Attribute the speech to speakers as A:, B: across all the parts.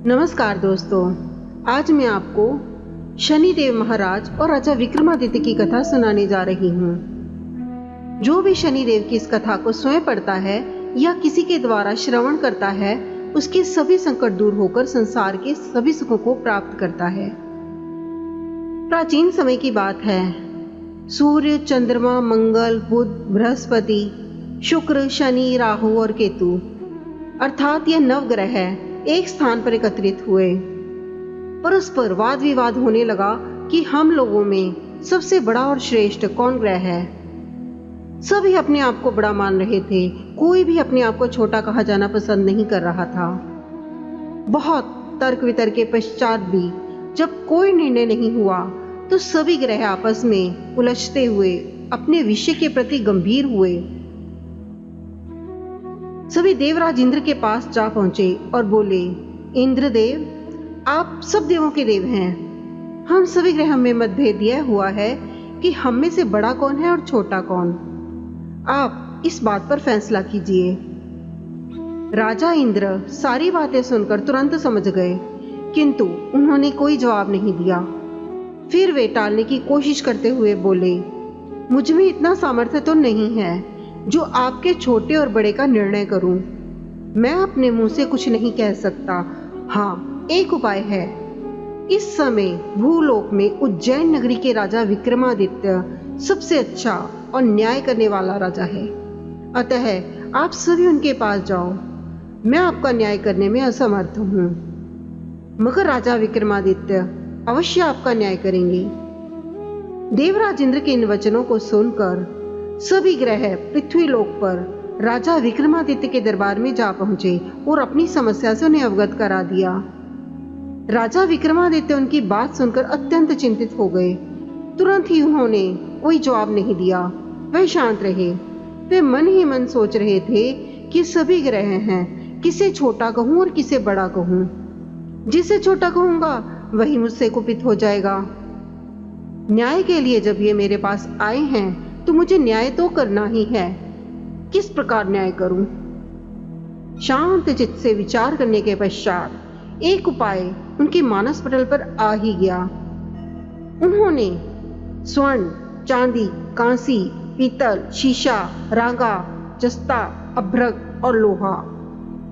A: नमस्कार दोस्तों, आज मैं आपको शनिदेव महाराज और राजा विक्रमादित्य की कथा सुनाने जा रही हूँ। जो भी शनिदेव की इस कथा को स्वयं पढ़ता है या किसी के द्वारा श्रवण करता है, उसके सभी संकट दूर होकर संसार के सभी सुखों को प्राप्त करता है। प्राचीन समय की बात है। सूर्य, चंद्रमा, मंगल, बुध, बृहस्पति, शुक्र, शनि, राहु और केतु अर्थात ये नवग्रह एक स्थान पर एकत्रित हुए। परस्पर पर वाद विवाद होने लगा कि हम लोगों में सबसे बड़ा और श्रेष्ठ कौन ग्रह है। सभी अपने आप को बड़ा मान रहे थे, कोई भी अपने आप को छोटा कहा जाना पसंद नहीं कर रहा था। बहुत तर्क वितर्क के पश्चात भी जब कोई निर्णय नहीं हुआ तो सभी ग्रह आपस में उलझते हुए अपने विषय के प्रति गंभीर हुए। सभी देवराज इंद्र के पास जा पहुंचे और बोले, इंद्रदेव, आप सब देवों के देव हैं। हम सभी ग्रह में मतभेद यह हुआ है कि हम में से बड़ा कौन है और छोटा कौन। आप इस बात पर फैसला कीजिए। राजा इंद्र सारी बातें सुनकर तुरंत समझ गए, किंतु उन्होंने कोई जवाब नहीं दिया। फिर वे टालने की कोशिश करते हुए बोले, मुझ में इतना सामर्थ्य तो नहीं है जो आपके छोटे और बड़े का निर्णय करूं। मैं अपने मुंह से कुछ नहीं कह सकता। हाँ, एक उपाय है। इस समय भूलोक में उज्जैन नगरी के राजा विक्रमादित्य सबसे अच्छा और न्याय करने वाला राजा है। अतः आप सभी उनके पास जाओ। मैं आपका न्याय करने में असमर्थ हूं, मगर राजा विक्रमादित्य अवश्य आपका न्याय करेंगे। देवराज इंद्र के इन वचनों को सुनकर सभी ग्रह पृथ्वी लोक पर राजा विक्रमादित्य के दरबार में जा पहुंचे और अपनी समस्या से उन्हें अवगत करा दिया। राजा विक्रमादित्य उनकी बात सुनकर अत्यंत चिंतित हो गए। तुरंत ही उन्होंने कोई जवाब नहीं दिया। वह शांत रहे। वे मन ही मन सोच रहे थे कि सभी ग्रह हैं, किसे छोटा कहूं और किसे बड़ा कहूं। जिसे छोटा कहूंगा वही मुझसे कुपित हो जाएगा। न्याय के लिए जब ये मेरे पास आए हैं तो मुझे न्याय तो करना ही है। किस प्रकार न्याय करूं? शांत चित्त से विचार करने के पश्चात एक उपाय उनके मानस पटल पर आ ही गया। उन्होंने स्वर्ण, चांदी, कांसी, पीतल, शीशा, रांगा, जस्ता, अभ्रक और लोहा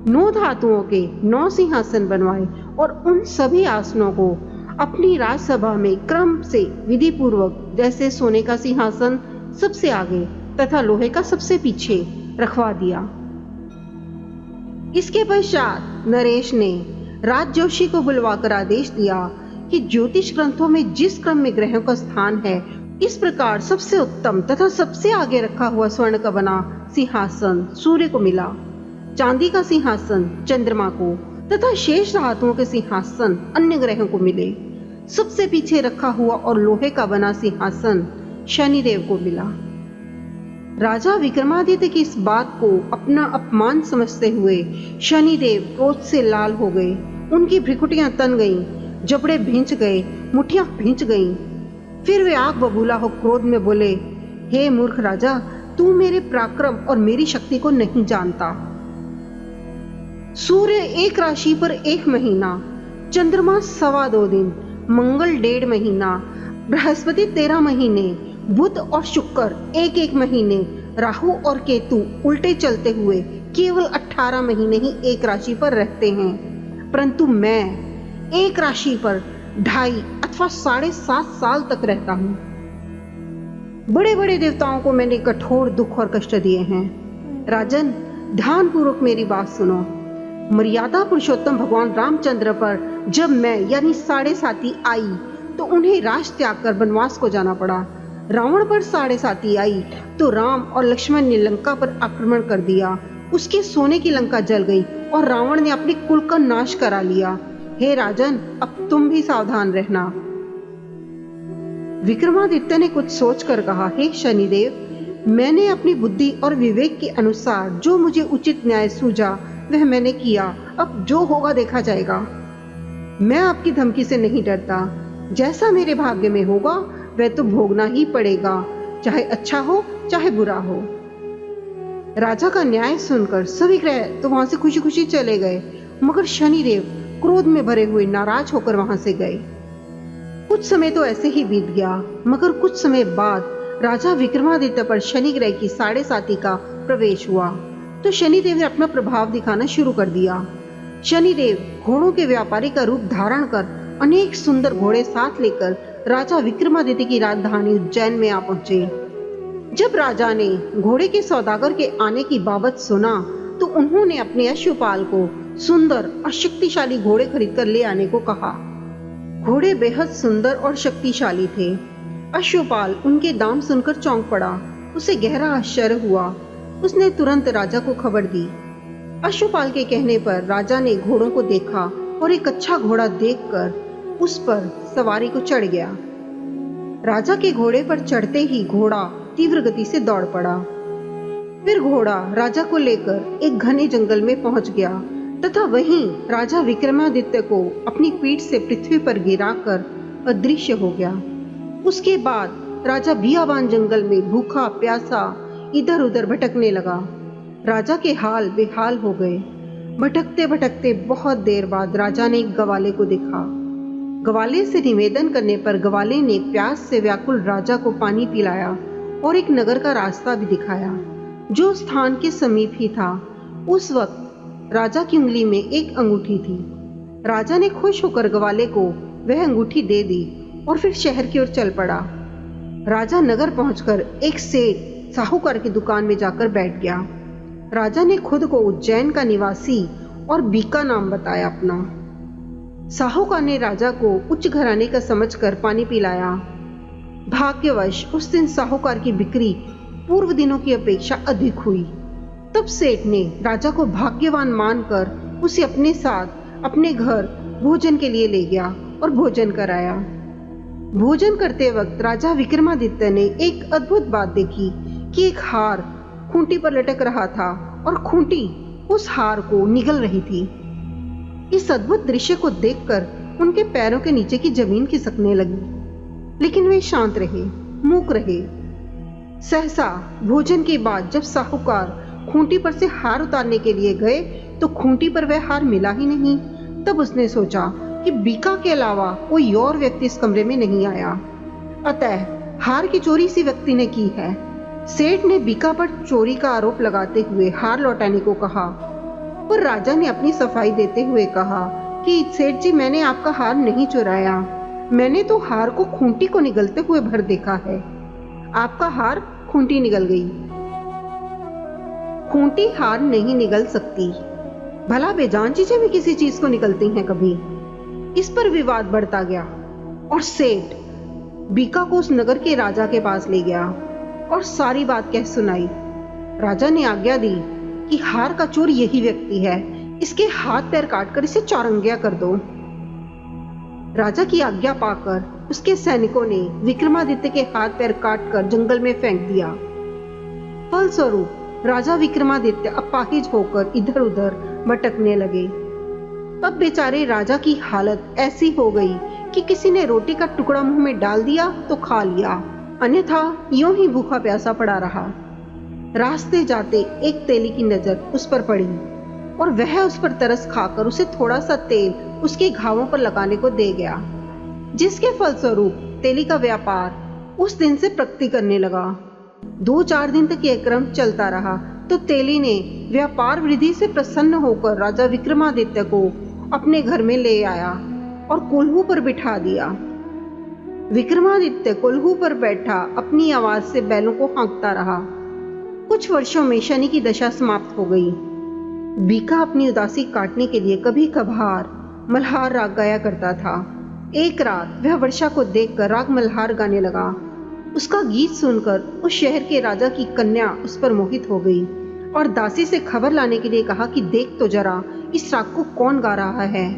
A: 9 धातुओं के 9 सिंहासन बनवाए और उन सभी आसनों को अपनी राजसभा में क्रम से विधि पूर्वक, जैसे सोने का सिंहासन सबसे आगे तथा लोहे का सबसे पीछे रखवा दिया। इसके पश्चात नरेश ने राजजोशी को बुलवाकर आदेश दिया कि ज्योतिष ग्रंथों में जिस क्रम में ग्रहों का स्थान है, इस प्रकार सबसे उत्तम तथा सबसे आगे रखा हुआ स्वर्ण का बना सिंहासन सूर्य को मिला, चांदी का सिंहासन चंद्रमा को तथा शेष धातुओं के सिंहासन अन्य ग्रहों को मिले। सबसे पीछे रखा हुआ और लोहे का बना सिंहासन शनिदेव को मिला। राजा विक्रमादित्य की इस बात को अपना अपमान समझते हुए शनिदेव क्रोध से लाल हो गए। उनकी भ्रिकुटियां तन गईं, जबड़े भींच गए, मुठियां भींच गईं। फिर वे आग बबूला हो क्रोध में बोले, हे मूर्ख राजा, तू मेरे पराक्रम और मेरी शक्ति को नहीं जानता। सूर्य एक राशि पर 1 महीना, चंद्रमा 2.25 दिन, मंगल 1.5 महीना, बृहस्पति 13 महीने, बुध और शुक्र 1-1 महीने, राहु और केतु उल्टे चलते हुए केवल 18 महीने ही एक राशि पर रहते हैं। परंतु मैं एक राशि पर 2.5 अथवा 7.5 साल तक रहता हूँ। बड़े बड़े देवताओं को मैंने कठोर दुख और कष्ट दिए हैं। राजन, ध्यान पूर्वक मेरी बात सुनो। मर्यादा पुरुषोत्तम भगवान रामचंद्र पर जब मैं यानी 7.5 आई तो उन्हें राज त्याग कर वनवास को जाना पड़ा। रावण पर 7.5 आई तो राम और लक्ष्मण ने लंका पर आक्रमण कर दिया। उसके सोने की लंका जल गई और रावण ने अपने कुल का नाश करा लिया। हे राजन, अब तुम भी सावधान रहना। विक्रमादित्य ने कुछ सोचकर कहा, हे शनिदेव, मैंने अपनी बुद्धि और विवेक के अनुसार जो मुझे उचित न्याय सूझा वह मैंने किया। अब जो होगा देखा जाएगा। मैं आपकी धमकी से नहीं डरता। जैसा मेरे भाग्य में होगा वह तो भोगना ही पड़ेगा, चाहे अच्छा हो चाहे बुरा हो। राजा का न्याय सुनकर सभी ग्रह तो वहां से खुशी खुशी चले गए, मगर शनिदेव क्रोध में भरे हुए नाराज होकर वहां से गए। कुछ समय तो ऐसे ही बीत गया, मगर कुछ समय बाद राजा विक्रमादित्य पर शनि ग्रह की 7.5 का प्रवेश हुआ तो शनिदेव ने अपना प्रभाव दिखाना शुरू कर दिया। शनिदेव घोड़ों के व्यापारी का रूप धारण कर अनेक सुंदर घोड़े साथ लेकर राजा विक्रमादित्य की राजधानी उज्जैन में आ पहुंचे। जब राजा ने घोड़े के सौदागर के आने की बाबत सुना तो उन्होंने अपने अश्वपाल को सुंदर और शक्तिशाली घोड़े खरीदकर ले आने को कहा। घोड़े बेहद सुंदर और शक्तिशाली थे। अश्वपाल उनके दाम सुनकर चौंक पड़ा। उसे गहरा आश्चर्य हुआ। उसने तुरंत राजा को खबर दी। अश्वपाल के कहने पर राजा ने घोड़ों को देखा और एक अच्छा घोड़ा देखकर उस पर सवारी को चढ़ गया। राजा के घोड़े पर चढ़ते ही घोड़ा तीव्र गति से दौड़ पड़ा। फिर घोड़ा राजा को लेकर एक घने जंगल में पहुंच गया तथा वहीं राजा विक्रमादित्य को अपनी पीठ से पृथ्वी पर गिराकर अदृश्य हो गया। उसके बाद राजा बियाबान जंगल में भूखा प्यासा इधर उधर भटकने लगा। राजा के हाल बेहाल हो गए। भटकते भटकते बहुत देर बाद राजा ने एक गवाले को देखा। गवाले से निवेदन करने पर गवाले ने प्यास से व्याकुल राजा को पानी पिलाया और एक नगर का रास्ता भी दिखाया जो स्थान के समीप ही था। उस वक्त राजा की उंगली में एक अंगूठी थी। राजा ने खुश होकर गवाले को वह अंगूठी दे दी और फिर शहर की ओर चल पड़ा। राजा नगर पहुंचकर एक सेठ साहूकार की दुकान में जाकर बैठ गया। राजा ने खुद को उज्जैन का निवासी और बीका नाम बताया अपना। साहूकार ने राजा को उच्च घराने का समझकर पानी पिलाया। भाग्यवश उस दिन साहूकार की बिक्री पूर्व दिनों की अपेक्षा अधिक हुई। तब सेठ ने राजा को भाग्यवान मानकर उसे अपने साथ अपने घर भोजन के लिए ले गया और भोजन कराया। भोजन करते वक्त राजा विक्रमादित्य ने एक अद्भुत बात देखी कि एक हार खूंटी पर लटक रहा था और खूंटी उस हार को निगल रही थी। इस अद्भुत दृश्य को देखकर उनके पैरों के नीचे की जमीन खिसकने लगी, लेकिन वे शांत रहे, मूक रहे। सहसा भोजन के बाद जब साहूकार खूंटी पर से हार उतारने के लिए गए तो खूंटी पर वह हार मिला ही नहीं। तब उसने सोचा कि बीका के अलावा कोई और व्यक्ति इस कमरे में नहीं आया, अतः हार की चोरी इसी व्यक्ति ने की है। सेठ ने बीका पर चोरी का आरोप लगाते हुए हार लौटाने को कहा, पर राजा ने अपनी सफाई देते हुए कहा कि सेठ जी, मैंने आपका हार नहीं चुराया। मैंने तो हार को खूंटी को निगलते हुए भर देखा है। आपका हार खूंटी निगल गई। खूंटी हार नहीं निगल सकती। भला बेजान चीजें भी किसी चीज को निगलती हैं कभी। इस पर विवाद बढ़ता गया और सेठ बीका को उस नगर के राजा के पास ले गया और सारी बात कह सुनाई। राजा ने आज्ञा दी कि हार का चोर यही व्यक्ति है, इसके हाथ पैर काटकर इसे चौरंगिया कर दो। राजा की आज्ञा पाकर उसके सैनिकों ने विक्रमादित्य के हाथ पैर काटकर जंगल में फेंक दिया। फलस्वरूप राजा विक्रमादित्य अपाहिज होकर इधर उधर भटकने लगे। अब बेचारे राजा की हालत ऐसी हो गई कि किसी ने रोटी का टुकड़ा मुंह में डाल दिया तो खा लिया, अन्यथा यूं ही भूखा प्यासा पड़ा रहा। रास्ते जाते एक तेली की नजर उस पर पड़ी और वह उस पर तरस खाकर उसे थोड़ा सा तेल उसके घावों पर लगाने को दे गया, जिसके फलस्वरूप तेली का व्यापार उस दिन से प्रगति करने लगा। 2-4 दिन तक यह क्रम चलता रहा तो तेली ने व्यापार वृद्धि से प्रसन्न होकर राजा विक्रमादित्य को अपने घर में ले आया और कोल्हू पर बिठा दिया। विक्रमादित्य कोल्हू पर बैठा अपनी आवाज से बैलों को हाँकता रहा। कुछ वर्षों में शनि की दशा समाप्त हो गई। बीका अपनी उदासी काटने के लिए कभी कभार मल्हार राग गाया करता था। एक रात वह वर्षा को देखकर राग मल्हार गाने लगा। उसका गीत सुनकर उस शहर के राजा की कन्या उस पर मोहित हो गई और दासी से खबर लाने के लिए कहा कि देख तो जरा इस राग को कौन गा रहा है।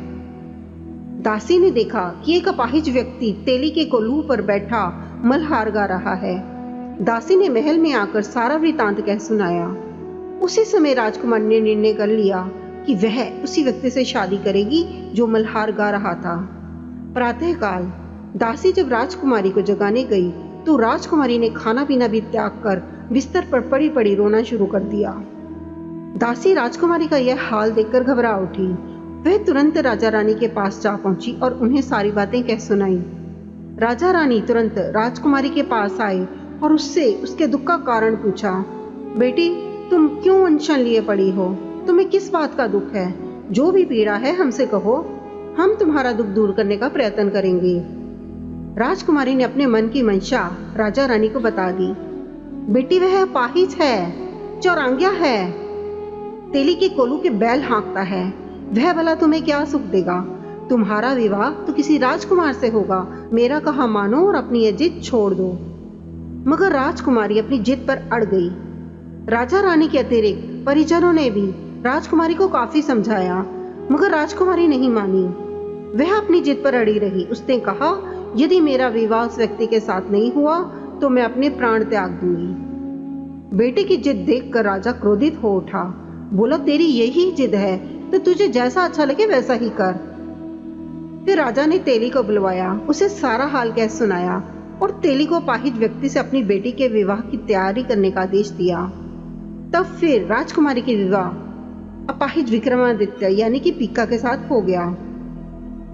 A: दासी ने देखा कि एक अपाहिज व्यक्ति तेली के कोल्हू पर बैठा मल्हार गा रहा है। दासी ने महल में आकर सारा वृतांत कह सुनाया। उसी समय राजकुमार ने निर्णय कर लिया कि वह उसी व्यक्ति से शादी करेगी जो मल्हार गा रहा था। प्रातःकाल दासी जब राजकुमारी को जगाने गई तो राजकुमारी ने खाना पीना भी त्याग कर बिस्तर पर पड़ी पड़ी रोना शुरू कर दिया। दासी राजकुमारी का यह हाल देखकर घबरा उठी। वह तुरंत राजा रानी के पास जा पहुंची और उन्हें सारी बातें कह सुनाई। राजा रानी तुरंत राजकुमारी के पास आए और उससे उसके दुख का कारण पूछा। बेटी, तुम क्यों अनशन लिए पड़ी हो? तुम्हें किस बात का दुख है? जो भी पीड़ा है हमसे कहो, हम तुम्हारा दुख दूर करने का प्रयत्न करेंगे। राजकुमारी ने अपने मन की मंशा राजा रानी को बता दी। बेटी, वह अपाहिज है, चौरांगिया है, तेली के कोलू के बैल हाँकता है। वह भला तुम्हें क्या सुख देगा? तुम्हारा विवाह तो किसी राजकुमार से होगा। मेरा कहा मानो और अपनी यह जिद छोड़ दो। मगर राजकुमारी अपनी जिद पर अड़ गई। राजा रानी के अतिरिक्त परिजनों ने भी राजकुमारी को काफी समझाया, मगर राजकुमारी नहीं मानी। वह अपनी जिद पर अड़ी रही। उसने कहा, यदि मेरा विवाह उस व्यक्ति के साथ नहीं हुआ तो मैं अपने प्राण त्याग दूंगी। बेटे की जिद देखकर राजा क्रोधित हो उठा। बोला, तेरी यही जिद है तो तुझे जैसा अच्छा लगे वैसा ही कर। फिर राजा ने तेली को बुलवाया, उसे सारा हाल कह सुनाया और तेली को अपाहिज व्यक्ति से अपनी बेटी के विवाह की तैयारी करने का आदेश दिया। तब फिर राजकुमारी की विवाह अपाहिज विक्रमादित्य यानी कि पीका के साथ हो गया।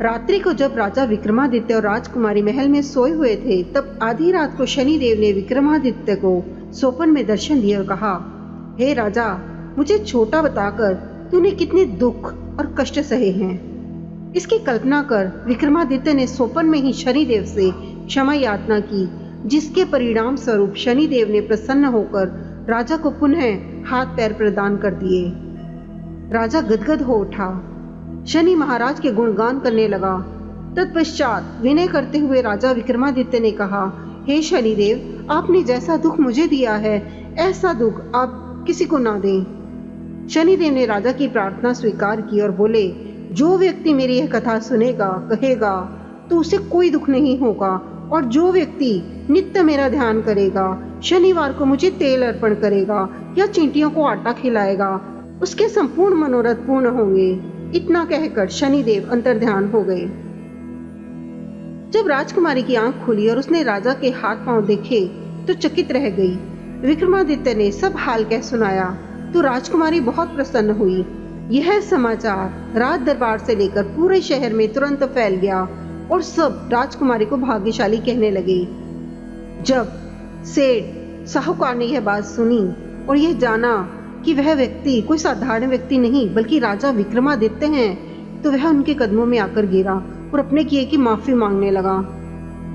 A: रात्रि को जब राजा विक्रमादित्य और राजकुमारी महल में सोए हुए थे, तब आधी रात को शनिदेव ने विक्रमादित्य को स्वप्न में दर्शन दिए और कहा, हे राजा, मुझे छोटा बताकर तूने कितने दुख और कष्ट सहे हैं। इसकी कल्पना कर विक्रमादित्य ने स्वप्न में ही शनिदेव से क्षमा याचना की, जिसके परिणाम स्वरूप शनिदेव ने प्रसन्न होकर राजा को पुनः हाथ पैर प्रदान कर दिए। राजा गदगद हो उठा, शनि महाराज के गुणगान करने लगा। तत्पश्चात विनय करते हुए राजा विक्रमादित्य ने कहा, हे शनिदेव, आपने जैसा दुख मुझे दिया है ऐसा दुख आप किसी को ना दें। शनिदेव ने राजा की प्रार्थना स्वीकार की और बोले, जो व्यक्ति मेरी यह कथा सुनेगा कहेगा तो उसे कोई दुख नहीं होगा, और जो व्यक्ति नित्य मेरा ध्यान करेगा, शनिवार को मुझे तेल अर्पण करेगा या चींटियों को आटा खिलाएगा, उसके संपूर्ण मनोरथ पूर्ण होंगे। इतना कहकर शनिदेव अंतर्ध्यान हो गए। जब राजकुमारी की आंख खुली और उसने राजा के हाथ पांव देखे तो चकित रह गई। विक्रमादित्य ने सब हाल कह सुनाया तो राजकुमारी बहुत प्रसन्न हुई। यह समाचार राज दरबार से लेकर पूरे शहर में तुरंत फैल गया और सब राजकुमारी को भाग्यशाली कहने लगे। जब सेठ साहूकार ने यह बात सुनी और यह जाना कि वह व्यक्ति कोई साधारण व्यक्ति नहीं बल्कि राजा विक्रमादित्य हैं, तो वह उनके कदमों में आकर गिरा और अपने किए की माफी मांगने लगा।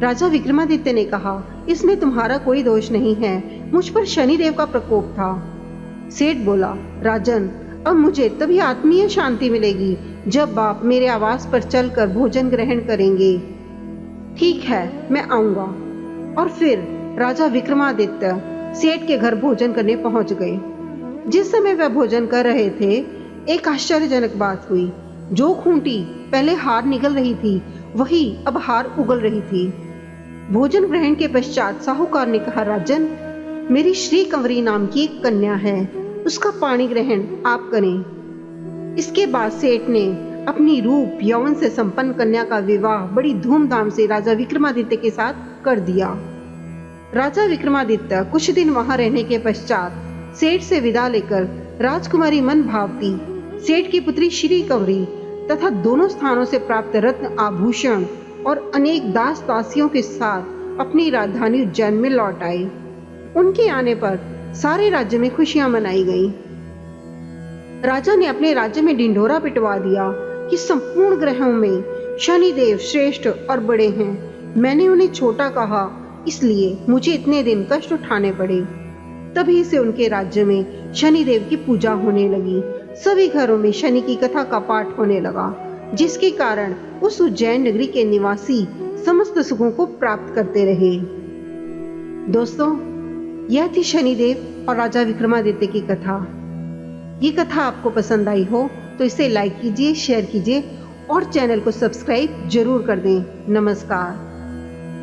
A: राजा विक्रमादित्य ने कहा, इसमें तुम्हारा कोई दोष नहीं है, मुझ पर शनिदेव का प्रकोप था। सेठ बोला, राजन, अब मुझे तभी आत्मीय शांति मिलेगी जब आप मेरे आवास पर चलकर भोजन ग्रहण करेंगे। ठीक है, मैं आऊंगा। और फिर राजा विक्रमादित्य सेठ के घर भोजन करने पहुंच गए। जिस समय वह भोजन कर रहे थे, एक आश्चर्यजनक बात हुई। जो खूंटी पहले हार निकल रही थी, वही अब हार उगल रही थी। भोजन ग्रहण के पश्चात साहूकार ने कहा, राजन, मेरी श्री कंवरी नाम की एक कन्या है, उसका पाणी ग्रहण आप करें। इसके बाद सेठ ने अपनी रूप यौवन से संपन्न कन्या का विवाह बड़ी धूमधाम से राजा विक्रमादित्य के साथ कर दिया। राजा विक्रमादित्य कुछ दिन वहां रहने के पश्चात सेठ से विदा लेकर राजकुमारी मन भावती, सेठ की पुत्री श्री कंवरी तथा दोनों स्थानों से प्राप्त रत्न आभूषण और अनेक दास दासियों के साथ अपनी राजधानी उज्जैन में लौट आए। उनके आने पर सारे राज्य में खुशियां मनाई गईं। राजा ने अपने राज्य में ढिंढोरा पिटवा दिया कि संपूर्ण ग्रहों में शनिदेव श्रेष्ठ और बड़े हैं। मैंने उन्हें छोटा कहा, इसलिए मुझे इतने दिन कष्ट उठाने पड़े। तभी से उनके राज्य में शनिदेव की पूजा होने लगी। सभी घरों में शनि की कथा का पाठ होने लगा, जिसके कारण उस उज्जैन नगरी के निवासी समस्त सुखों को प्राप्त करते रहे। दोस्तों, यह थी शनिदेव और राजा विक्रमादित्य की कथा। ये कथा आपको पसंद आई हो तो इसे लाइक कीजिए, शेयर कीजिए और चैनल को सब्सक्राइब जरूर कर दें। नमस्कार।